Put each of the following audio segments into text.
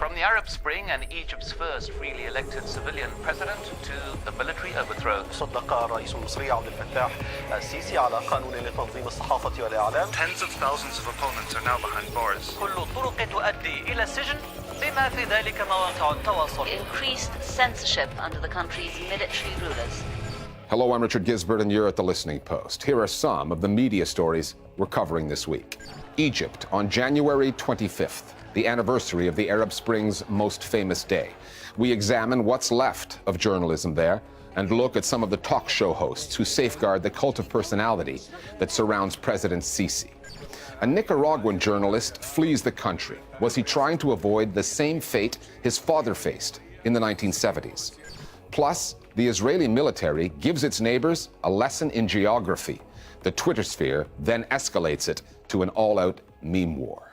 From the Arab Spring and Egypt's first freely elected civilian president to the military overthrow. صدق الرئيس المصري عبد الفتاح السيسي على قانون لتنظيم الصحافة والإعلام. Tens of thousands of opponents are now behind bars. كل الطرق تؤدي إلى السجن بما في ذلك مواقع التواصل. Increased censorship under the country's military rulers. Hello, I'm Richard Gisbert, and you're at The Listening Post. Here are some of the media stories we're covering this week. Egypt on January 25th, the anniversary of the Arab Spring's most famous day. We examine what's left of journalism there and look at some of the talk show hosts who safeguard the cult of personality that surrounds President Sisi. A Nicaraguan journalist flees the country. Was he trying to avoid the same fate his father faced in the 1970s? Plus, the Israeli military gives its neighbors a lesson in geography. The Twitter sphere then escalates it to an all-out meme war.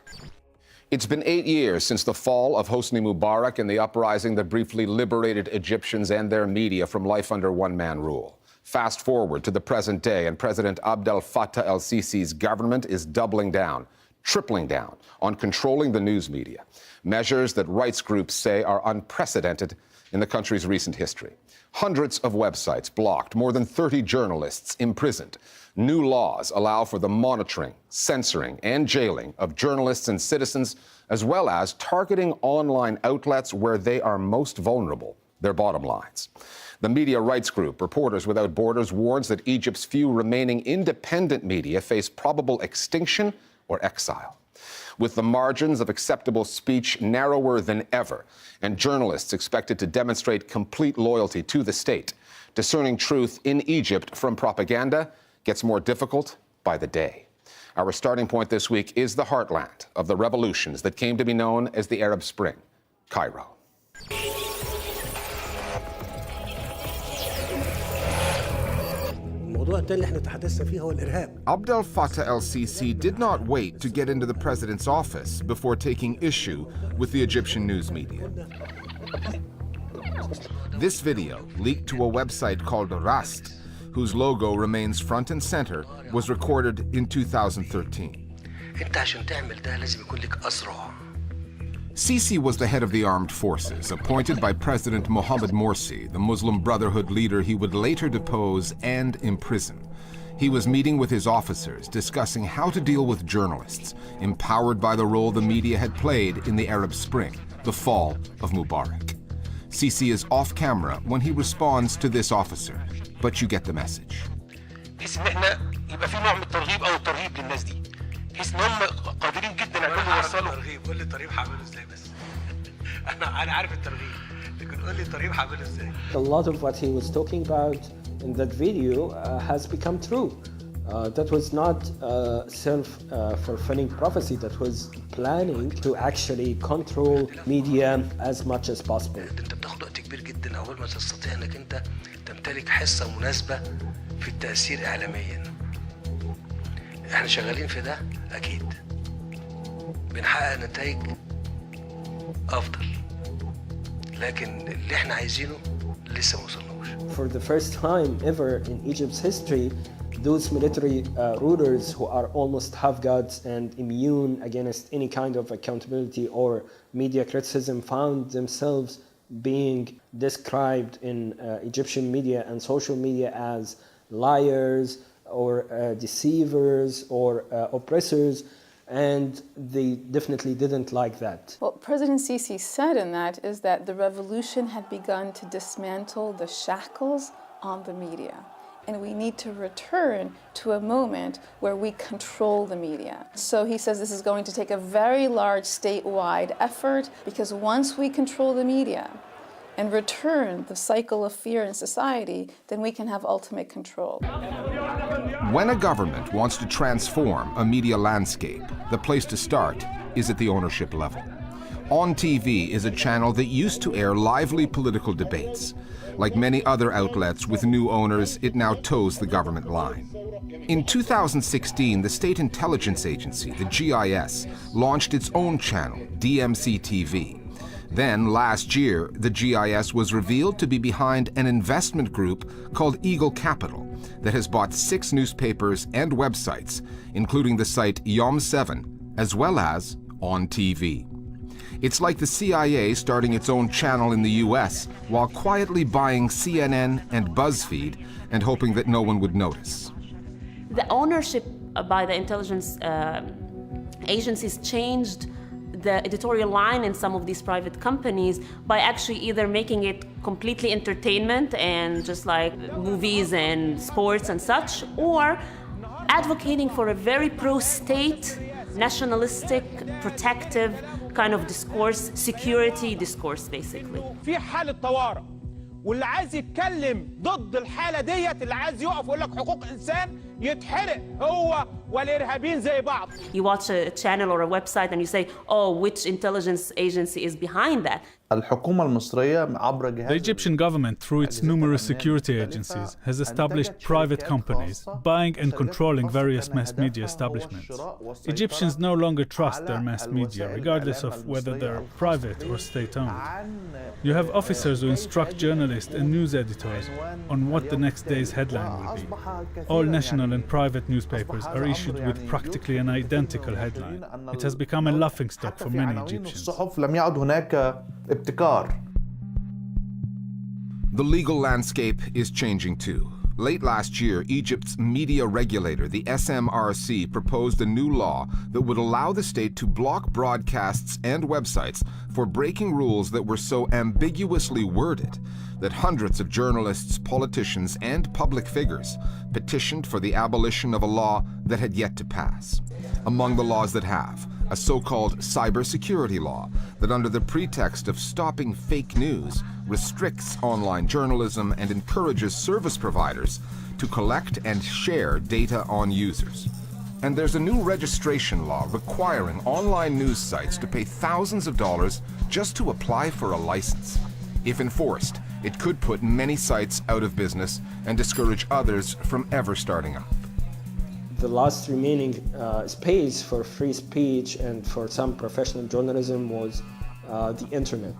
It's been 8 years since the fall of Hosni Mubarak and the uprising that briefly liberated Egyptians and their media from life under one-man rule. Fast forward to the present day, and President Abdel Fattah el-Sisi's government is doubling down, tripling down on controlling the news media, measures that rights groups say are unprecedented in the country's recent history. Hundreds of websites blocked, more than 30 journalists imprisoned. New laws allow for the monitoring, censoring, and jailing of journalists and citizens, as well as targeting online outlets where they are most vulnerable, their bottom lines. The media rights group Reporters Without Borders warns that Egypt's few remaining independent media face probable extinction or exile. With the margins of acceptable speech narrower than ever, and journalists expected to demonstrate complete loyalty to the state, discerning truth in Egypt from propaganda gets more difficult by the day. Our starting point this week is the heartland of the revolutions that came to be known as the Arab Spring, Cairo. Abdel Fattah el-Sisi did not wait to get into the president's office before taking issue with the Egyptian news media. This video, leaked to a website called Rast, whose logo remains front and center, was recorded in 2013. Sisi was the head of the armed forces, appointed by President Mohammed Morsi, the Muslim Brotherhood leader he would later depose and imprison. He was meeting with his officers, discussing how to deal with journalists, empowered by the role the media had played in the Arab Spring, the fall of Mubarak. Sisi is off camera when he responds to this officer, but you get the message. بحيث ان هم قادرين جدا انهم يوصلوا الترغيب. قول لي الترغيب هعمله ازاي بس. انا عارف الترغيب لكن قول لي الترغيب هعمله ازاي. A lot of what he was talking about in that video has become true. That was not self-fulfilling prophecy. That was planning to actually control media as much as possible. انت بتاخد وقت كبير جدا اول ما تستطيع انك انت تمتلك حصة مناسبة في التأثير إعلاميا. احنا شغالين في ده اكيد بنحقق نتائج افضل لكن اللي احنا عايزينه لسه ما وصلناش. For the first time ever in Egypt's history, those military rulers who are almost half gods and immune against any kind of accountability or media criticism found themselves being described in Egyptian media and social media as liars or deceivers or oppressors, and they definitely didn't like that. What President Sisi said in that is that the revolution had begun to dismantle the shackles on the media, and we need to return to a moment where we control the media. So he says this is going to take a very large statewide effort, because once we control the media and return the cycle of fear in society, then we can have ultimate control. When a government wants to transform a media landscape, the place to start is at the ownership level. On TV is a channel that used to air lively political debates. Like many other outlets with new owners, it now toes the government line. In 2016, the State Intelligence Agency, the GIS, launched its own channel, DMC-TV. Then, last year, the GIS was revealed to be behind an investment group called Eagle Capital that has bought 6 newspapers and websites, including the site Yom 7, as well as On TV. It's like the CIA starting its own channel in the US while quietly buying CNN and BuzzFeed and hoping that no one would notice. The ownership by the intelligence agencies changed the editorial line in some of these private companies by actually either making it completely entertainment and just like movies and sports and such, or advocating for a very pro-state, nationalistic, protective kind of discourse, security discourse basically. في حالة طوارئ واللي عايز يتكلم ضد الحالة ديت، اللي عايز يقف ويقول لك حقوق إنسان، يتحرق هو والإرهابيين زي بعض. You watch a channel or a website and you say, oh, which intelligence agency is behind that? الحكومة المصرية عبر جهاز The Egyptian government, through its numerous security agencies, has established private companies buying and controlling various mass media establishments. Egyptians no longer trust their mass media, regardless of whether they're private or state-owned. You have officers who instruct journalists and news editors on what the next day's headline will be. All national and private newspapers are issued with practically an identical headline. It has become a laughingstock for many Egyptians. The legal landscape is changing too. Late last year, Egypt's media regulator, the SMRC, proposed a new law that would allow the state to block broadcasts and websites for breaking rules that were so ambiguously worded that hundreds of journalists, politicians, and public figures petitioned for the abolition of a law that had yet to pass. Among the laws that have, a so-called cybersecurity law that, under the pretext of stopping fake news, restricts online journalism and encourages service providers to collect and share data on users. And there's a new registration law requiring online news sites to pay thousands of dollars just to apply for a license. If enforced, it could put many sites out of business and discourage others from ever starting up. The last remaining space for free speech and for some professional journalism was the internet.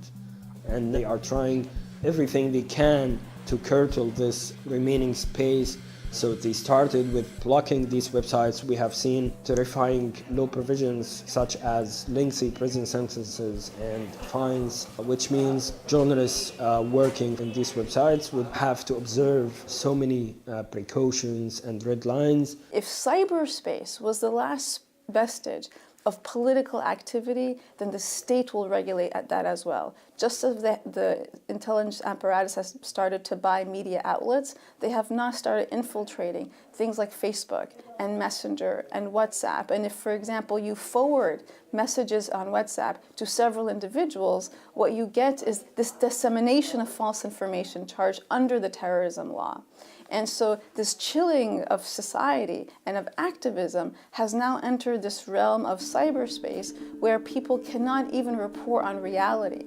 And they are trying everything they can to curtail this remaining space. So they started with blocking these websites. We have seen terrifying law provisions such as lengthy prison sentences and fines, which means journalists working in these websites would have to observe so many precautions and red lines. If cyberspace was the last vestige of political activity, then the state will regulate at that as well. Just as the intelligence apparatus has started to buy media outlets, they have now started infiltrating things like Facebook and Messenger and WhatsApp. And if, for example, you forward messages on WhatsApp to several individuals, what you get is this dissemination of false information charged under the terrorism law. And so this chilling of society and of activism has now entered this realm of cyberspace where people cannot even report on reality.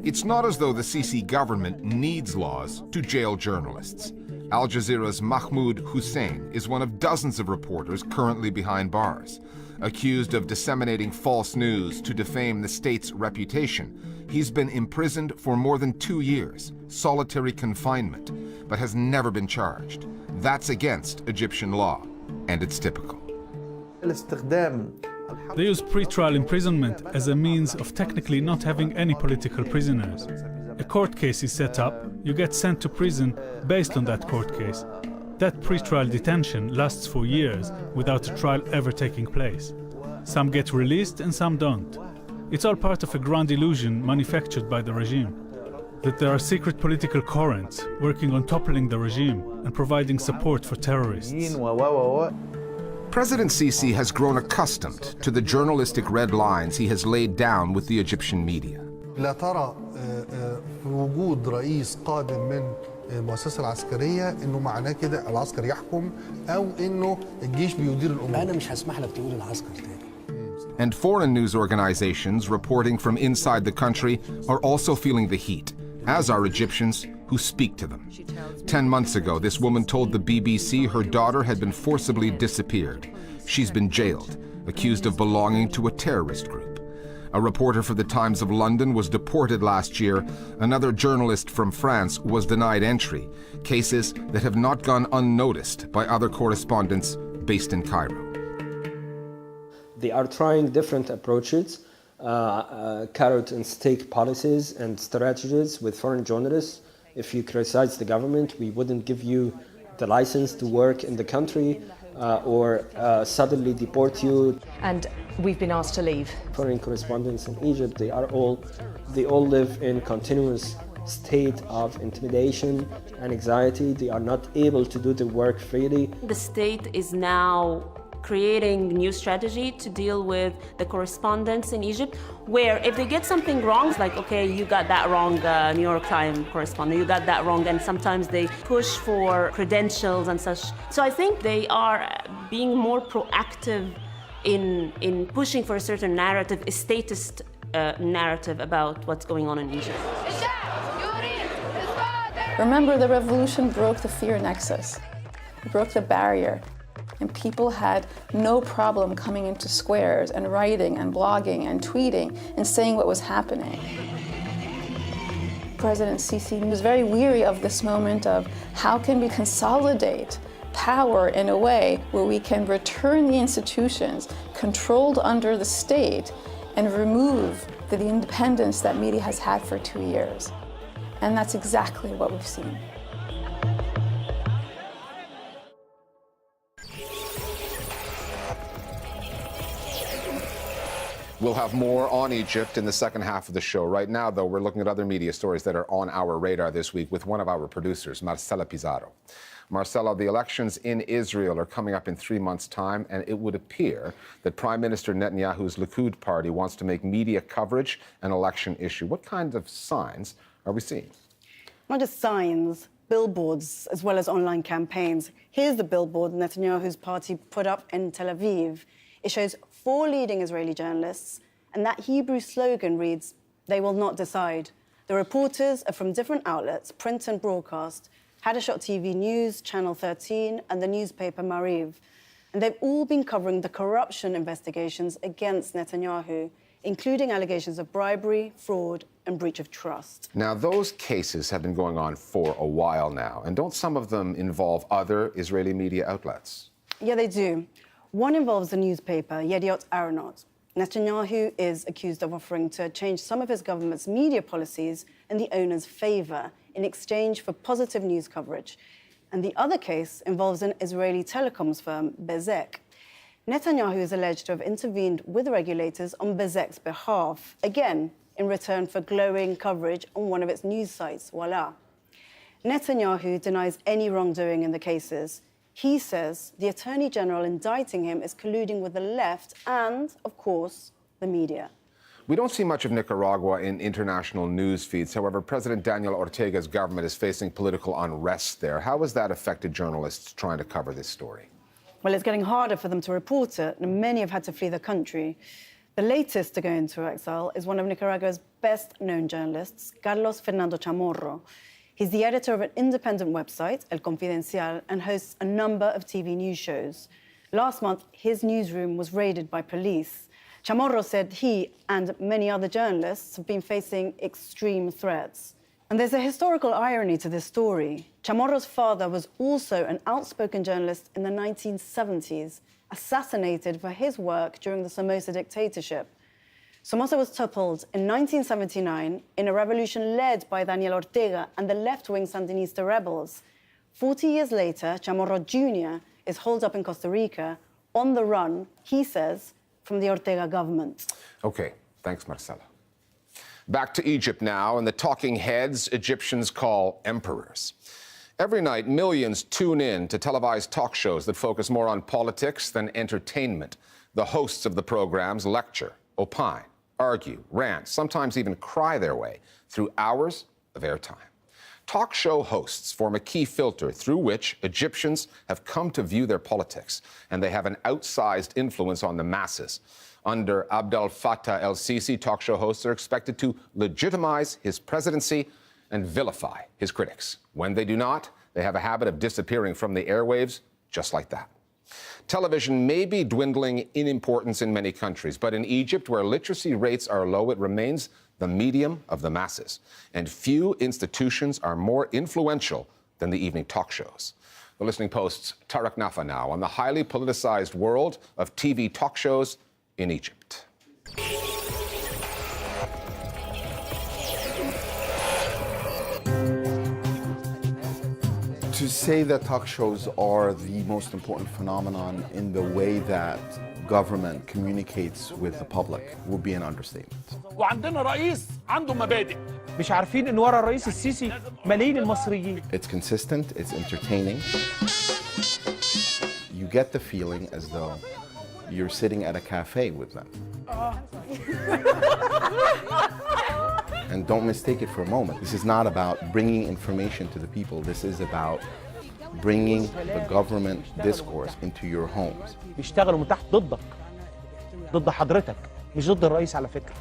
It's not as though the Sisi government needs laws to jail journalists. ALJAZARA's Mahmoud Hussein is one of dozens of reporters currently behind bars. Accused of disseminating false news to defame the state's reputation, he's been imprisoned for more than 2 years, solitary confinement, but has never been charged. That's against Egyptian law, and it's typical. They use pre-trial imprisonment as a means of technically not having any political prisoners. A court case is set up, you get sent to prison based on that court case. That pre-trial detention lasts for years without a trial ever taking place. Some get released and some don't. It's all part of a grand illusion manufactured by the regime, that there are secret political currents working on toppling the regime and providing support for terrorists. President Sisi has grown accustomed to the journalistic red lines he has laid down with the Egyptian media. لا ترى في وجود رئيس قادم من المؤسسة العسكرية إنه معناه كده العسكر يحكم أو إنه الجيش بيدير الأمور. أنا مش هسمح لك تقول العسكر تاني. And foreign news organizations reporting from inside the country are also feeling the heat, as are Egyptians who speak to them. 10 months ago, this woman told the BBC her daughter had been forcibly disappeared. She's been jailed, accused of belonging to a terrorist group. A reporter for the Times of London was deported last year. Another journalist from France was denied entry. Cases that have not gone unnoticed by other correspondents based in Cairo. They are trying different approaches. carrot and stick policies and strategies with foreign journalists. If you criticize the government, we wouldn't give you the license to work in the country or suddenly deport you. And we've been asked to leave. Foreign correspondents in Egypt, they all live in continuous state of intimidation and anxiety. They are not able to do the work freely. The state is now creating new strategy to deal with the correspondents in Egypt, where if they get something wrong, it's like, okay, you got that wrong, New York Times correspondent, you got that wrong, and sometimes they push for credentials and such. So I think they are being more proactive in pushing for a certain narrative, a statist narrative about what's going on in Egypt. Remember, the revolution broke the fear nexus. It broke the barrier. And people had no problem coming into squares and writing and blogging and tweeting and saying what was happening. President Sisi was very weary of this moment of how can we consolidate power in a way where we can return the institutions controlled under the state and remove the independence that media has had for 2 years. And that's exactly what we've seen. We'll have more on Egypt in the second half of the show. Right now, though, we're looking at other media stories that are on our radar this week with one of our producers, Marcela Pizarro. Marcela, the elections in Israel are coming up in 3 months' time, and it would appear that Prime Minister Netanyahu's Likud party wants to make media coverage an election issue. What kinds of signs are we seeing? Not just signs, billboards, as well as online campaigns. Here's the billboard Netanyahu's party put up in Tel Aviv. It shows 4 leading Israeli journalists, and that Hebrew slogan reads, "They will not decide." The reporters are from different outlets, print and broadcast, Hadashot TV News, Channel 13, and the newspaper Mariv. And they've all been covering the corruption investigations against Netanyahu, including allegations of bribery, fraud, and breach of trust. Now, those cases have been going on for a while now, and don't some of them involve other Israeli media outlets? Yeah, they do. One involves the newspaper, Yediot Aharonot. Netanyahu is accused of offering to change some of his government's media policies in the owner's favor in exchange for positive news coverage. And the other case involves an Israeli telecoms firm, Bezek. Netanyahu is alleged to have intervened with regulators on Bezek's behalf, again, in return for glowing coverage on one of its news sites, Voila. Netanyahu denies any wrongdoing in the cases. He says the Attorney General indicting him is colluding with the left and, of course, the media. We don't see much of Nicaragua in international news feeds. However, President Daniel Ortega's government is facing political unrest there. How has that affected journalists trying to cover this story? Well, it's getting harder for them to report it, and many have had to flee the country. The latest to go into exile is one of Nicaragua's best-known journalists, Carlos Fernando Chamorro. He's the editor of an independent website, El Confidencial, and hosts a number of TV news shows. Last month, his newsroom was raided by police. Chamorro said he and many other journalists have been facing extreme threats. And there's a historical irony to this story. Chamorro's father was also an outspoken journalist in the 1970s, assassinated for his work during the Somoza dictatorship. Somoza was toppled in 1979 in a revolution led by Daniel Ortega and the left-wing Sandinista rebels. 40 years later, Chamorro Jr. is holed up in Costa Rica, on the run, he says, from the Ortega government. Okay, thanks, Marcela. Back to Egypt now, and the talking heads Egyptians call emperors. Every night, millions tune in to televised talk shows that focus more on politics than entertainment. The hosts of the programs lecture, opine, argue, rant, sometimes even cry their way through hours of airtime. Talk show hosts form a key filter through which Egyptians have come to view their politics, and they have an outsized influence on the masses. Under Abdel Fattah el-Sisi, talk show hosts are expected to legitimize his presidency and vilify his critics. When they do not, they have a habit of disappearing from the airwaves just like that. Television may be dwindling in importance in many countries, but in Egypt, where literacy rates are low, it remains the medium of the masses. And few institutions are more influential than the evening talk shows. The Listening Post's Tarek Nafa now on the highly politicized world of TV talk shows in Egypt. To say that talk shows are the most important phenomenon in the way that government communicates with the public would be an understatement. وعندنا رئيس عنده مبادئ. مش عارفين ان ورا الرئيس السيسي ملايين المصريين. It's consistent, it's entertaining. You get the feeling as though you're sitting at a cafe with them. And don't mistake it for a moment. This is not about bringing information to the people. This is about bringing the government discourse into your homes. بيشتغلوا من تحت ضدك. ضد حضرتك، مش ضد الرئيس على فكرة.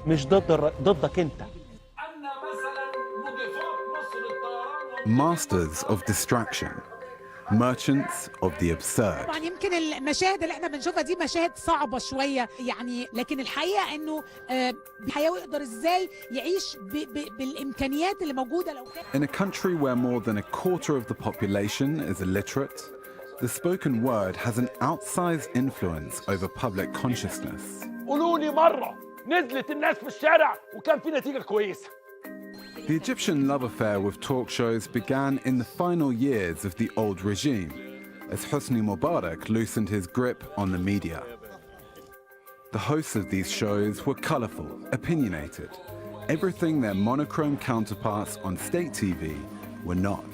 مش ضدك انت. Masters of distraction. Merchants of the absurd. طبعا يمكن المشاهد اللي احنا بنشوفها دي مشاهد صعبة شوية يعني، لكن الحقيقة انه الحياة يقدر ازاي يعيش بالامكانيات اللي موجودة لو كان. In a country where more than a quarter of the population is illiterate, the spoken word has an outsized influence over public consciousness. قولوا لي مرة نزلت الناس في الشارع وكان في نتيجة كويسة. The Egyptian love affair with talk shows began in the final years of the old regime, as Hosni Mubarak loosened his grip on the media. The hosts of these shows were colourful, opinionated, everything their monochrome counterparts on state TV were not.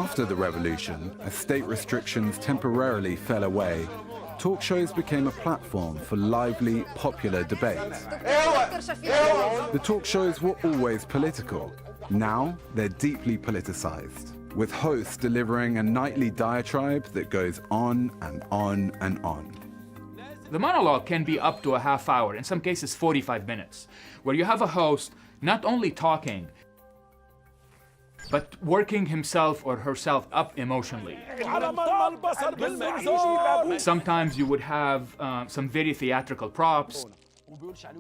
After the revolution, as state restrictions temporarily fell away, talk shows became a platform for lively, popular debate. The talk shows were always political. Now they're deeply politicized, with hosts delivering a nightly diatribe that goes on and on and on. The monologue can be up to a half hour, in some cases 45 minutes, where you have a host not only talking, but working himself or herself up emotionally. Sometimes you would have some very theatrical props.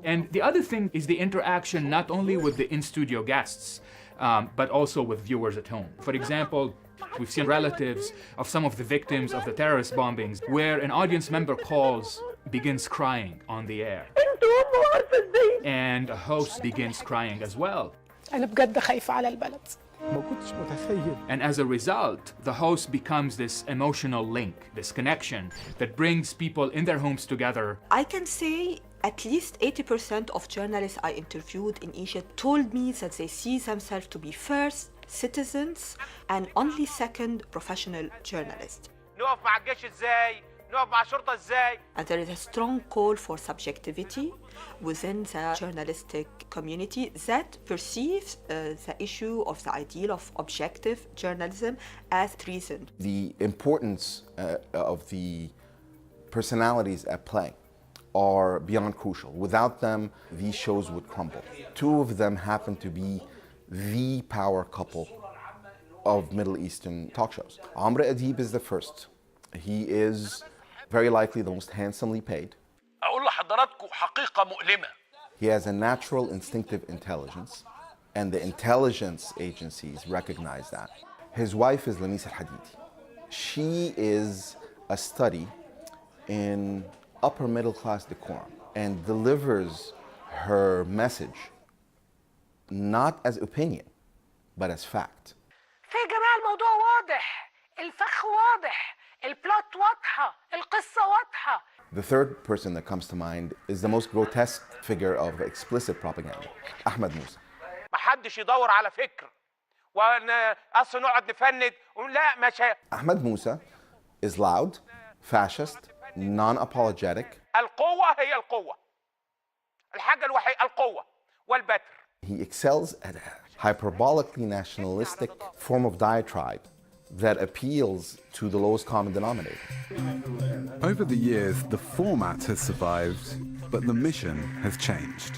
And the other thing is the interaction not only with the in-studio guests, but also with viewers at home. For example, we've seen relatives of some of the victims of the terrorist bombings where an audience member begins crying on the air. And a host begins crying as well. أنا بجد خايفة على البلد. And as a result, the host becomes this emotional link, this connection that brings people in their homes together. I can say at least 80% of journalists I interviewed in Egypt told me that they see themselves to be first citizens and only second professional journalists. نقف مع الجيش ازاي؟ نقف مع الشرطة ازاي؟ And there is a strong call for subjectivity within the journalistic community that perceives the issue of the ideal of objective journalism as treason. The importance of the personalities at play are beyond crucial. Without them, these shows would crumble. Two of them happen to be the power couple of Middle Eastern talk shows. Amr Adib is the first. He is very likely the most handsomely paid. أقول لحضراتكم حقيقة مؤلمة. He has a natural instinctive intelligence, and the intelligence agencies recognize that. His wife is Lamis Al-Hadidi. She is a study in upper middle class decorum and delivers her message not as opinion, but as fact. في جماعة الموضوع واضح، الفخ واضح، البلوت واضحة، القصة واضحة. The third person that comes to mind is the most grotesque figure of explicit propaganda, Ahmed Musa. محدش يدور على فكر أصل نقعد نفند لا مش. Ahmed Musa is loud, fascist, non-apologetic. القوة هي القوة. الحاجة الوحيدة القوة والبتر. He excels at a hyperbolically nationalistic form of diatribe that appeals to the lowest common denominator. Over the years, the format has survived, but the mission has changed.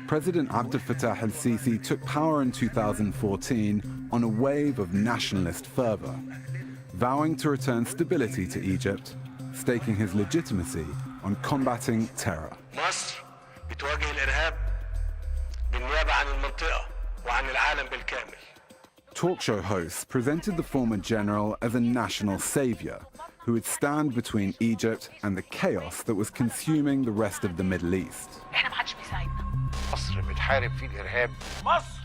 President Abdel Fattah al-Sisi took power in 2014 on a wave of nationalist fervor, vowing to return stability to Egypt, staking his legitimacy on combating terror. مصر بتواجه الإرهاب بالنيابة عن المنطقة وعن العالم بالكامل. Talk show hosts presented the former general as a national savior who would stand between Egypt and the chaos that was consuming the rest of the Middle East. مصر بتحارب في الإرهاب. مصر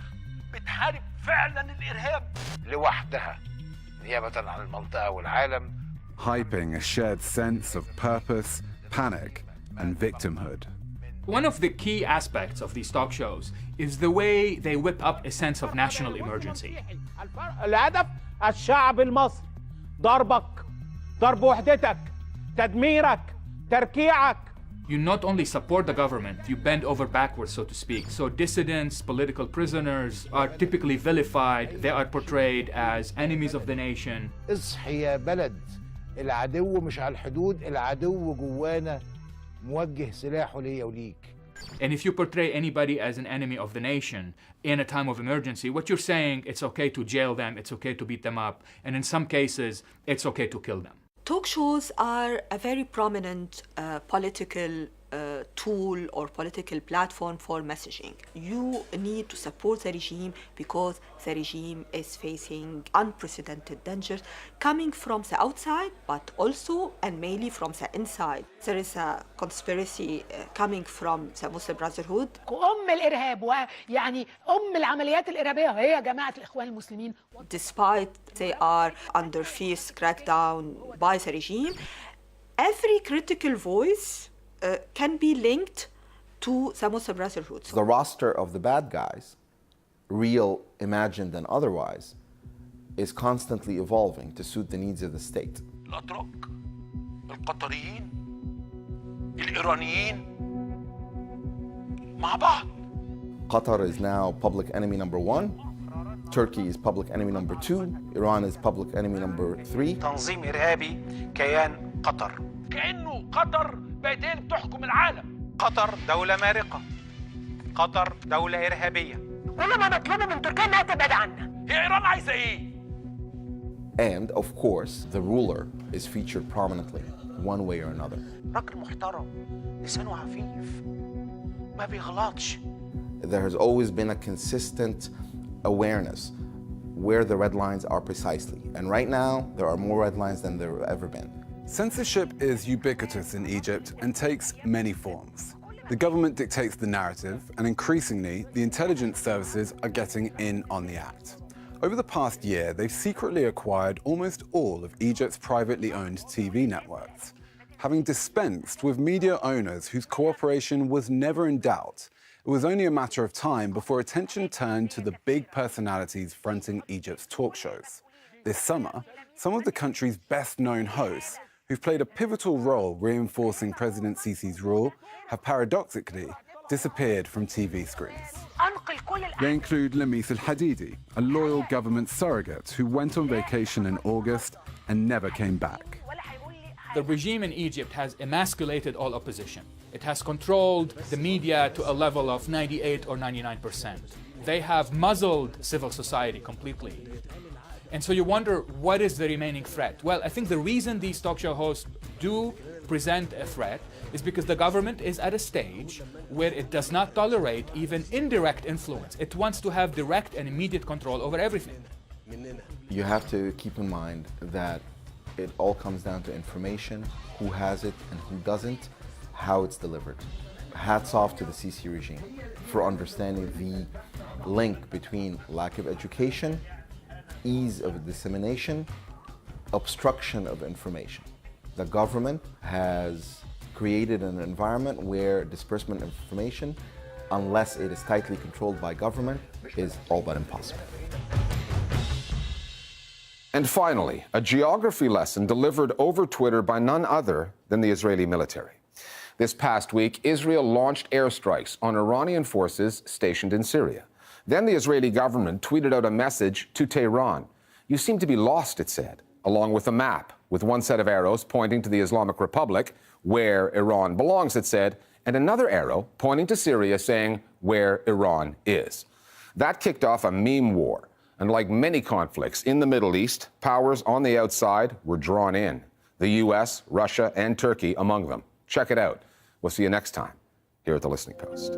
بتحارب في فعلا الإرهاب لوحدها نيابة عن المنطقة والعالم. Hyping a shared sense of purpose, panic, and victimhood. One of the key aspects of these talk shows is the way they whip up a sense of national emergency. الهدف الشعب المصري ضربك ضرب وحدتك تدميرك تركيعك. You not only support the government, you bend over backwards, so to speak. So dissidents, political prisoners are typically vilified. They are portrayed as enemies of the nation. اصحي يا بلد، العدو مش على الحدود، العدو جوانا موجه سلاحه ليا وليك. And if you portray anybody as an enemy of the nation in a time of emergency, what you're saying, it's okay to jail them, it's okay to beat them up, and in some cases, it's okay to kill them. Talk shows are a very prominent political tool or political platform for messaging. You need to support the regime because the regime is facing unprecedented dangers coming from the outside, but also and mainly from the inside. There is a conspiracy coming from the Muslim Brotherhood. الإرهاب ويعني العمليات الإرهابية هي جماعة الإخوان المسلمين. Despite they are under fierce crackdown by the regime, every critical voice can be linked to the Muslim Brotherhood. The roster of the bad guys, real, imagined, and otherwise, is constantly evolving to suit the needs of the state. الأتراك، القطريين، الإيرانيين مع بعض. Qatar is now public enemy number 1. Turkey is public enemy number 2. Iran is public enemy number 3. تنظيم إرهابي كيان قطر. كأنه قطر بقت هي اللي بتحكم العالم. قطر دولة مارقة. قطر دولة إرهابية. وأنا ما بطلبه من تركيا إنها تبعد عنا. هي إيران عايزة إيه؟ And of course, the ruler is featured prominently, one way or another. راجل محترم، لسانه عفيف، ما بيغلطش. There has always been a consistent awareness where the red lines are precisely. And right now, there are more red lines than there have ever been. Censorship is ubiquitous in Egypt and takes many forms. The government dictates the narrative, and increasingly, the intelligence services are getting in on the act. Over the past year, they've secretly acquired almost all of Egypt's privately owned TV networks, having dispensed with media owners whose cooperation was never in doubt. It was only a matter of time before attention turned to the big personalities fronting Egypt's talk shows. This summer, some of the country's best-known hosts, who've played a pivotal role reinforcing President Sisi's rule, have paradoxically disappeared from TV screens. They include Lamis al-Hadidi, a loyal government surrogate who went on vacation in August and never came back. The regime in Egypt has emasculated all opposition. It has controlled the media to a level of 98 or 99%. They have muzzled civil society completely. And so you wonder, what is the remaining threat? Well, I think the reason these talk show hosts do present a threat is because the government is at a stage where it does not tolerate even indirect influence. It wants to have direct and immediate control over everything. You have to keep in mind that it all comes down to information, who has it and who doesn't, how it's delivered. Hats off to the Sisi regime for understanding the link between lack of education, ease of dissemination, obstruction of information. The government has created an environment where disbursement of information, unless it is tightly controlled by government, is all but impossible. And finally, a geography lesson delivered over Twitter by none other than the Israeli military. This past week, Israel launched airstrikes on Iranian forces stationed in Syria. Then the Israeli government tweeted out a message to Tehran. "You seem to be lost," it said, along with a map with one set of arrows pointing to the Islamic Republic, where Iran belongs, it said, and another arrow pointing to Syria saying where Iran is. That kicked off a meme war. And like many conflicts in the Middle East, powers on the outside were drawn in. The US, Russia, and Turkey among them. Check it out. We'll see you next time here at The Listening Post.